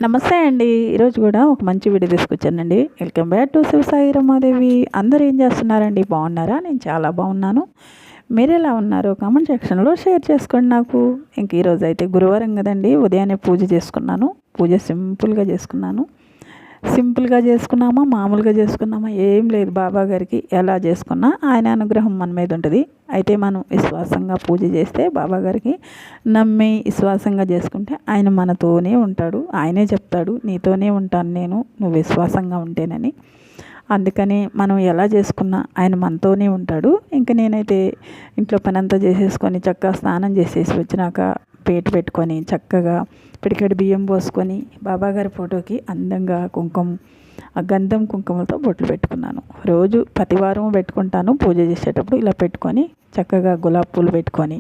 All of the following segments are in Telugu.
నమస్తే అండి. ఈరోజు కూడా ఒక మంచి వీడియో తీసుకొచ్చానండి. Welcome back to Shiva Sai Ramadevi. అందరూ ఏం చేస్తున్నారండి? బాగున్నారా? నేను చాలా బాగున్నాను. మీరు ఎలా ఉన్నారో కామెంట్ సెక్షన్లో షేర్ చేసుకోండి నాకు. ఇంక ఈరోజు అయితే గురువారం కదండి, ఉదయాన్నే పూజ చేసుకున్నాను. పూజ సింపుల్గా చేసుకున్నాను. సింపుల్గా చేసుకున్నామా, మామూలుగా చేసుకున్నామా ఏం లేదు. బాబా గారికి ఎలా చేసుకున్నా ఆయన అనుగ్రహం మన మీద ఉంటుంది. అయితే మనం విశ్వాసంగా పూజ చేస్తే బాబా గారికి నమ్మి విశ్వాసంగా చేసుకుంటే ఆయన మనతోనే ఉంటాడు. ఆయనే చెప్తాడు, నీతోనే ఉంటాను నేను, నువ్వు విశ్వాసంగా ఉంటేనని. అందుకని మనం ఎలా చేసుకున్నా ఆయన మనతోనే ఉంటాడు. ఇంక నేనైతే ఇంట్లో పని అంతా చేసేసుకొని చక్కగా స్నానం చేసేసి వచ్చినాక పేట పెట్టుకొని చక్కగా పిడికెడు బియ్యం పోసుకొని బాబాగారి ఫోటోకి అందంగా గంధం కుంకుమలతో బొట్లు పెట్టుకున్నాను. రోజు ప్రతివారం పెట్టుకుంటాను. పూజ చేసేటప్పుడు ఇలా పెట్టుకొని చక్కగా గులాబీ పూలు పెట్టుకొని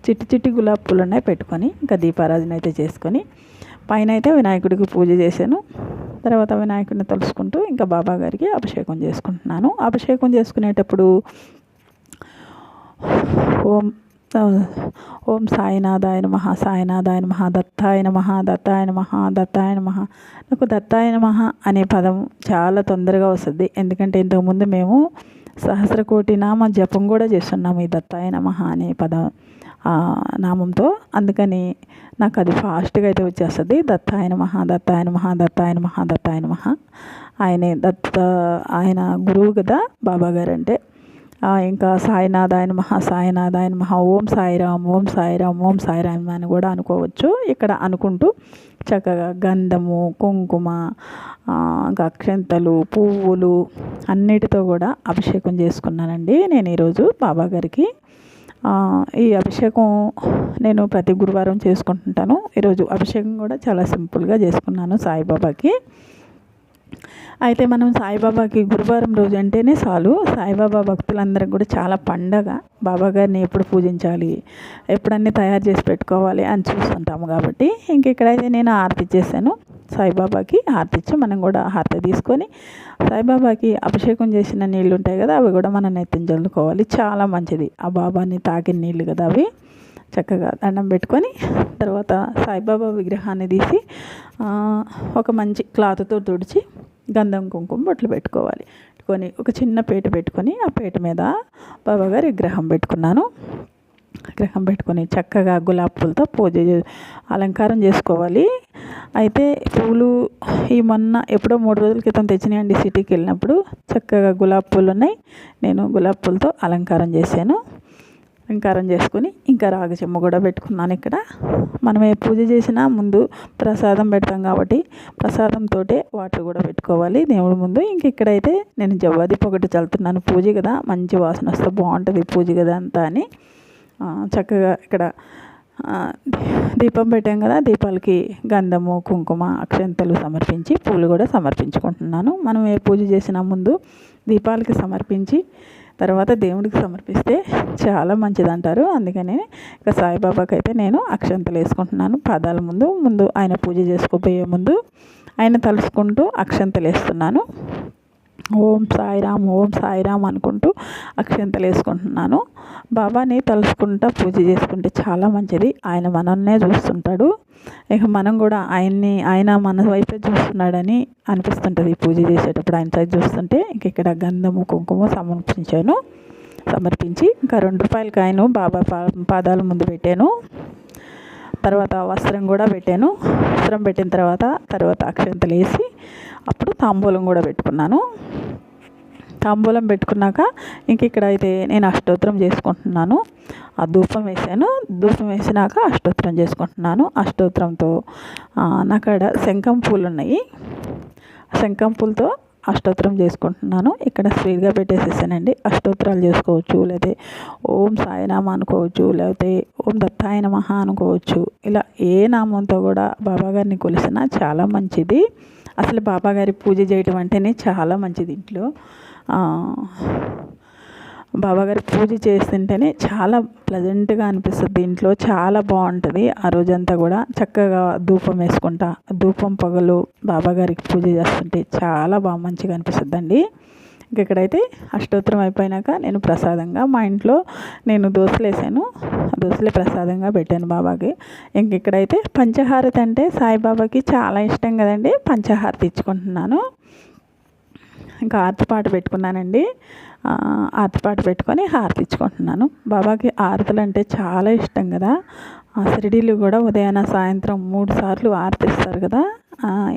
చిట్టి చిట్టి గులాబీ పూలు ఉన్నాయి పెట్టుకొని ఇంకా దీపారాధన అయితే చేసుకొని పైన అయితే వినాయకుడికి పూజ చేశాను. తర్వాత వినాయకుడిని తలుసుకుంటూ ఇంకా బాబా గారికి అభిషేకం చేసుకుంటున్నాను. అభిషేకం చేసుకునేటప్పుడు ఓం ఓం సాయినాథాయ నమః, సాయినాథాయ నమః, దత్తాయ నమః, దత్తాయ నమః, దత్తాయ నమః. నాకు దత్తాయ నమః అనే పదం చాలా తొందరగా వస్తుంది. ఎందుకంటే ఇంతకుముందు మేము సహస్రకోటి నామ జపం కూడా చేస్తున్నాము ఈ దత్తాయ నమః అనే పదం నామంతో. అందుకని నాకు అది ఫాస్ట్గా అయితే వచ్చేస్తుంది. దత్తాయ నమః, దత్తాయ నమః, దత్తాయ నమః, దత్తాయ నమః. ఆయన గురువు కదా బాబా గారు అంటే. ఇంకా సాయినాథాయ నమః, సాయినాథాయ నమః, ఓం సాయిరామ్, ఓం సాయిరామ్, ఓం సాయిరామ్ అని కూడా అనుకోవచ్చు. ఇక్కడ అనుకుంటూ చక్కగా గంధము, కుంకుమ, అక్షంతలు, పువ్వులు అన్నిటితో కూడా అభిషేకం చేసుకున్నానండి నేను ఈరోజు బాబా గారికి. ఈ అభిషేకం నేను ప్రతి గురువారం చేసుకుంటుంటాను. ఈరోజు అభిషేకం కూడా చాలా సింపుల్గా చేసుకున్నాను సాయిబాబాకి. అయితే మనం సాయిబాబాకి గురువారం రోజు అంటేనే చాలు. సాయిబాబా భక్తులందరికీ కూడా చాలా పండగ. బాబా గారిని ఎప్పుడు పూజించాలి, ఎప్పుడన్నీ తయారు చేసి పెట్టుకోవాలి అని చూస్తుంటాము. కాబట్టి ఇంక ఇక్కడైతే నేను హారతి ఇచ్చేసాను. సాయిబాబాకి హారతి ఇచ్చి మనం కూడా హారతి తీసుకొని సాయిబాబాకి అభిషేకం చేసిన నీళ్ళు ఉంటాయి కదా, అవి కూడా మనం నెత్తిన చల్లుకోవాలి. చాలా మంచిది. ఆ బాబాని తాకిన నీళ్ళు కదా అవి. చక్కగా దండం పెట్టుకొని తర్వాత సాయిబాబా విగ్రహాన్ని తీసి ఒక మంచి క్లాత్తో తుడిచి గంధం కుంకుమ బొట్లు పెట్టుకోవాలి. పెట్టుకొని ఒక చిన్న పీట పెట్టుకొని ఆ పీట మీద బాబాగారి విగ్రహం పెట్టుకున్నాను. విగ్రహం పెట్టుకొని చక్కగా గులాబీ పూలతో అలంకారం చేసుకోవాలి. అయితే పూలు ఈ మొన్న ఎప్పుడో 3 రోజుల క్రితం తెచ్చినాయండి సిటీకి వెళ్ళినప్పుడు. చక్కగా గులాబీ పూలు ఉన్నాయి. నేను గులాబీ పూలతో అలంకారం చేశాను. అలంకారం చేసుకొని ఇంకా రాగి చెమ్మ కూడా పెట్టుకున్నాను. ఇక్కడ మనం ఏ పూజ చేసినా ముందు ప్రసాదం పెడతాం కాబట్టి ప్రసాదంతో వాటర్ కూడా పెట్టుకోవాలి దేవుడి ముందు. ఇంక ఇక్కడైతే నేను జవ్వాది పొగటి చల్లుతున్నాను. పూజ కదా, మంచి వాసన వస్తే బాగుంటుంది పూజ కదా అంతా అని చక్కగా ఇక్కడ దీపం పెట్టాం కదా, దీపాలకి గంధము, కుంకుమ, అక్షంతలు సమర్పించి పూలు కూడా సమర్పించుకుంటున్నాను. మనం ఏ పూజ చేసినా ముందు దీపాలకి సమర్పించి తర్వాత దేవుడికి సమర్పిస్తే చాలా మంచిది అంటారు. అందుకని ఇక సాయిబాబాకి అయితే నేను అక్షంతలు వేసుకుంటున్నాను. పాదాల ముందు ఆయన పూజ చేసుకోబోయే ముందు ఆయన తలుసుకుంటూ అక్షంతలు వేస్తున్నాను. ఓం సాయిరామ్, ఓం సాయిరామ్ అనుకుంటూ అక్షంతలు వేసుకుంటున్నాను. బాబాని తలుసుకుంటూ పూజ చేసుకుంటే చాలా మంచిది. ఆయన మనల్నే చూస్తుంటాడు. ఇక మనం కూడా ఆయన మన వైపే చూస్తున్నాడని అనిపిస్తుంటుంది పూజ చేసేటప్పుడు. ఆయన సైడ్ చూస్తుంటే ఇంక ఇక్కడ గంధము, కుంకుమ సమర్పించి ఇంకా 2 రూపాయల కాయను బాబా పాదాల ముందు పెట్టాను. తర్వాత వస్త్రం కూడా పెట్టాను. వస్త్రం పెట్టిన తర్వాత అక్షంతలు వేసి అప్పుడు తాంబూలం కూడా పెట్టుకున్నాను. తాంబూలం పెట్టుకున్నాక ఇంక ఇక్కడ అయితే నేను అష్టోత్తరం చేసుకుంటున్నాను. ఆ ధూపం వేసాను. ధూపం వేసినాక అష్టోత్తరం చేసుకుంటున్నాను. అష్టోత్తరంతో నాకాడ శంఖం పూలు ఉన్నాయి. శంఖం పూలతో అష్టోత్తరం చేసుకుంటున్నాను. ఇక్కడ స్పీడ్గా పెట్టేసేసానండి. అష్టోత్తరాలు చేసుకోవచ్చు, లేకపోతే ఓం సాయినామ అనుకోవచ్చు, లేకపోతే ఓం దత్తాయ నమః అనుకోవచ్చు. ఇలా ఏ నామంతో కూడా బాబాగారిని కొలిసినా చాలా మంచిది. అసలు బాబాగారి పూజ చేయటం అంటేనే చాలా మంచిది. ఇంట్లో బాబాగారి పూజ చేస్తుంటేనే చాలా ప్లెజెంట్గా అనిపిస్తుంది. ఇంట్లో చాలా బాగుంటుంది. ఆ రోజంతా కూడా చక్కగా ధూపం వేసుకుంటా, ధూపం పొగలు బాబాగారికి పూజ చేస్తుంటే చాలా మంచిగా అనిపిస్తుంది అండి. ఇక్కడైతే అష్టోత్తరం అయిపోయినాక నేను ప్రసాదంగా మా ఇంట్లో నేను దోశలు వేసాను, దోశలే ప్రసాదంగా పెట్టాను బాబాకి. ఇక్కడైతే పంచహారతి అంటే సాయిబాబాకి చాలా ఇష్టం కదండి, పంచహారతి ఇచ్చుకుంటున్నాను. ఇంకా ఆరతిపాట పెట్టుకున్నానండి, ఆరతిపాట పెట్టుకొని హారతి ఇచ్చుకుంటున్నాను. బాబాకి ఆరతులు అంటే చాలా ఇష్టం కదా. షిరిడీలు కూడా ఉదయాన సాయంత్రం 3 సార్లు ఆరతిస్తారు కదా.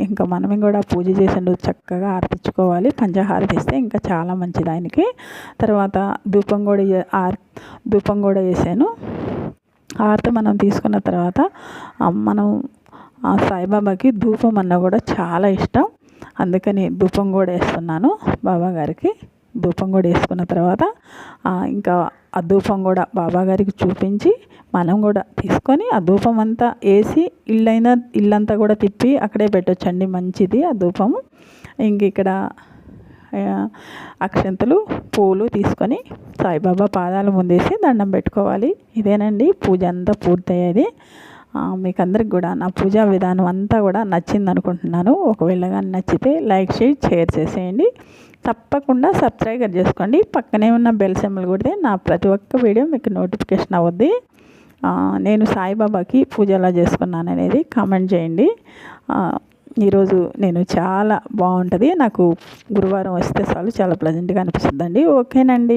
ఇంకా మనం కూడా పూజ చేసిండు చక్కగా ఆరతించుకోవాలి. పంచహారతి ఇస్తే ఇంకా చాలా మంచిది ఆయనకి. తర్వాత ధూపం కూడా వేసాను. హారతి మనం తీసుకున్న తర్వాత మనం సాయిబాబాకి ధూపం అన్న కూడా చాలా ఇష్టం, అందుకని ధూపం కూడా వేస్తున్నాను బాబా గారికి. ధూపం కూడా వేసుకున్న తర్వాత ఇంకా ఆ ధూపం కూడా బాబా గారికి చూపించి మనం కూడా తీసుకొని ఆ ధూపం అంతా వేసి ఇల్లంతా కూడా తిప్పి అక్కడే పెట్టొచ్చండి, మంచిది ఆ ధూపము. ఇక్కడ అక్షంతలు పూలు తీసుకొని సాయిబాబా పాదాల ముందేసి దండం పెట్టుకోవాలి. ఇదేనండి పూజ అంతా పూర్తయ్యేది. మీకు అందరికి కూడా నా పూజా విధానం అంతా కూడా నచ్చింది అనుకుంటున్నాను. ఒకవేళ కానీ నచ్చితే లైక్ షేర్ చేసేయండి. తప్పకుండా సబ్స్క్రైబ్ చేసుకోండి. పక్కనే ఉన్న బెల్ సింబల్ కొడితే నా ప్రతి ఒక్క వీడియో మీకు నోటిఫికేషన్ అవుద్ది. నేను సాయిబాబాకి పూజ ఎలా చేసుకున్నాను అనేది కామెంట్ చేయండి. ఈరోజు నేను చాలా బాగుంటుంది, నాకు గురువారం వస్తే చాలు చాలా ప్లెజెంట్గా అనిపిస్తుందండి. ఓకేనండి.